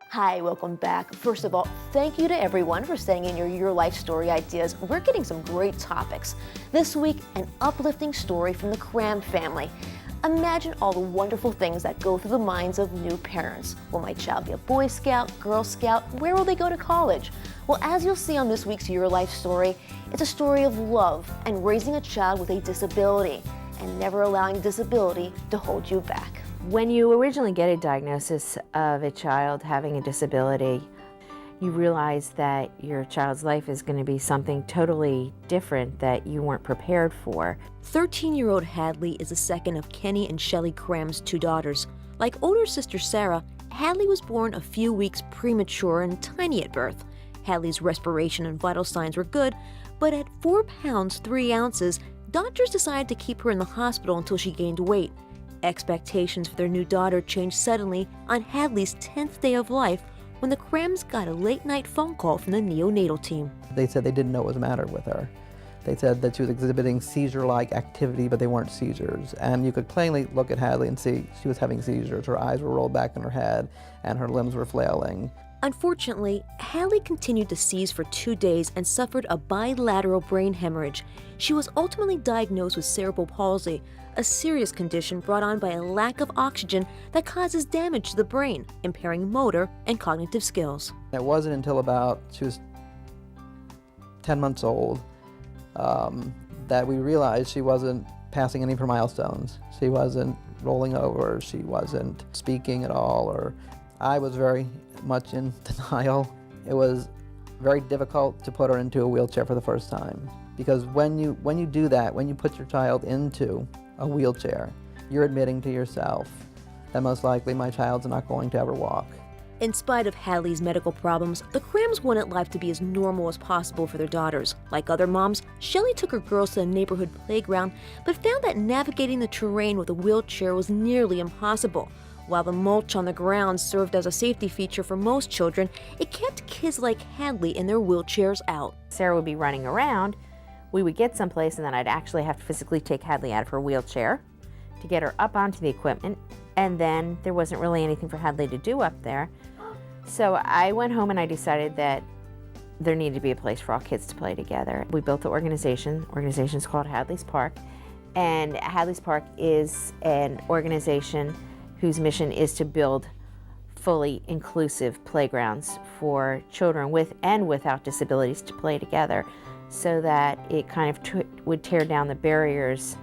Hi, welcome back. First of all, thank you to everyone for sending in your life story ideas. We're getting some great topics. This week, an uplifting story from the Cram family. Imagine all the wonderful things that go through the minds of new parents. Will my child be a Boy Scout, Girl Scout? Where will they go to college? Well, as you'll see on this week's Your Life story, it's a story of love and raising a child with a disability and never allowing disability to hold you back. When you originally get a diagnosis of a child having a disability, you realize that your child's life is going to be something totally different that you weren't prepared for. 13-year-old Hadley is the second of Kenny and Shelley Cram's two daughters. Like older sister Sarah, Hadley was born a few weeks premature and tiny at birth. Hadley's respiration and vital signs were good, but at 4 pounds 3 ounces, doctors decided to keep her in the hospital until she gained weight. Expectations for their new daughter changed suddenly on Hadley's 10th day of life when the Crams got a late-night phone call from the neonatal team. They said they didn't know what was the matter with her. They said that she was exhibiting seizure-like activity, but they weren't seizures. And you could plainly look at Hadley and see she was having seizures. Her eyes were rolled back in her head, and her limbs were flailing. Unfortunately, Hadley continued to seize for 2 days and suffered a bilateral brain hemorrhage. She was ultimately diagnosed with cerebral palsy, a serious condition brought on by a lack of oxygen that causes damage to the brain, impairing motor and cognitive skills. It wasn't until about she was 10 months old that we realized she wasn't passing any of her milestones. She wasn't rolling over, she wasn't speaking at all, or I was very much in denial. It was very difficult to put her into a wheelchair for the first time, because when you do that, when you put your child into a wheelchair, you're admitting to yourself that most likely my child's not going to ever walk. In spite of Hadley's medical problems, the Crams wanted life to be as normal as possible for their daughters. Like other moms, Shelley took her girls to the neighborhood playground, but found that navigating the terrain with a wheelchair was nearly impossible. While the mulch on the ground served as a safety feature for most children, it kept kids like Hadley in their wheelchairs out. Sarah would be running around, we would get someplace, and then I'd actually have to physically take Hadley out of her wheelchair to get her up onto the equipment, and then there wasn't really anything for Hadley to do up there. So I went home and I decided that there needed to be a place for all kids to play together. We built the organization. The organization's called Hadley's Park, and Hadley's Park is an organization whose mission is to build fully inclusive playgrounds for children with and without disabilities to play together, so that it kind of would tear down the barriers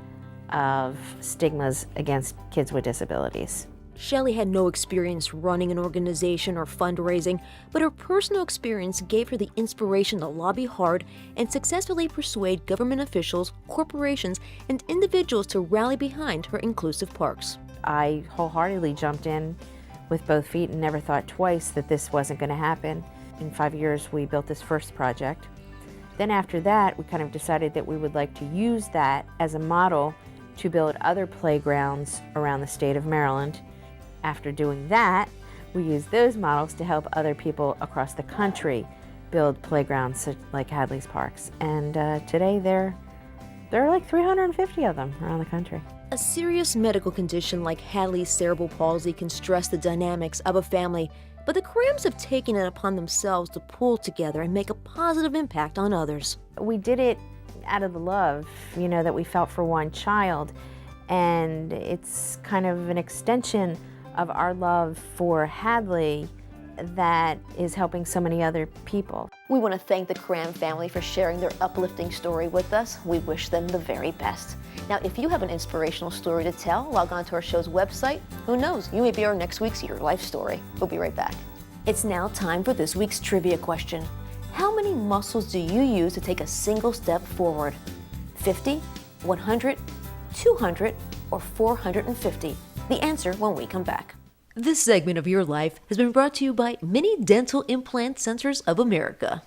of stigmas against kids with disabilities. Shelley had no experience running an organization or fundraising, but her personal experience gave her the inspiration to lobby hard and successfully persuade government officials, corporations, and individuals to rally behind her inclusive parks. I wholeheartedly jumped in with both feet and never thought twice that this wasn't going to happen. In 5 years, we built this first project. Then after that, we kind of decided that we would like to use that as a model to build other playgrounds around the state of Maryland. After doing that, we used those models to help other people across the country build playgrounds like Hadley's Parks. And today there are like 350 of them around the country. A serious medical condition like Hadley's cerebral palsy can stress the dynamics of a family, but the Crams have taken it upon themselves to pull together and make a positive impact on others. We did it out of the love, that we felt for one child, and it's kind of an extension of our love for Hadley that is helping so many other people. We want to thank the Cram family for sharing their uplifting story with us. We wish them the very best. Now, if you have an inspirational story to tell, log on to our show's website. Who knows, you may be our next week's Your Life story. We'll be right back. It's now time for this week's trivia question. How many muscles do you use to take a single step forward? 50, 100, 200, or 450? The answer when we come back. This segment of Your Life has been brought to you by Mini Dental Implant Centers of America.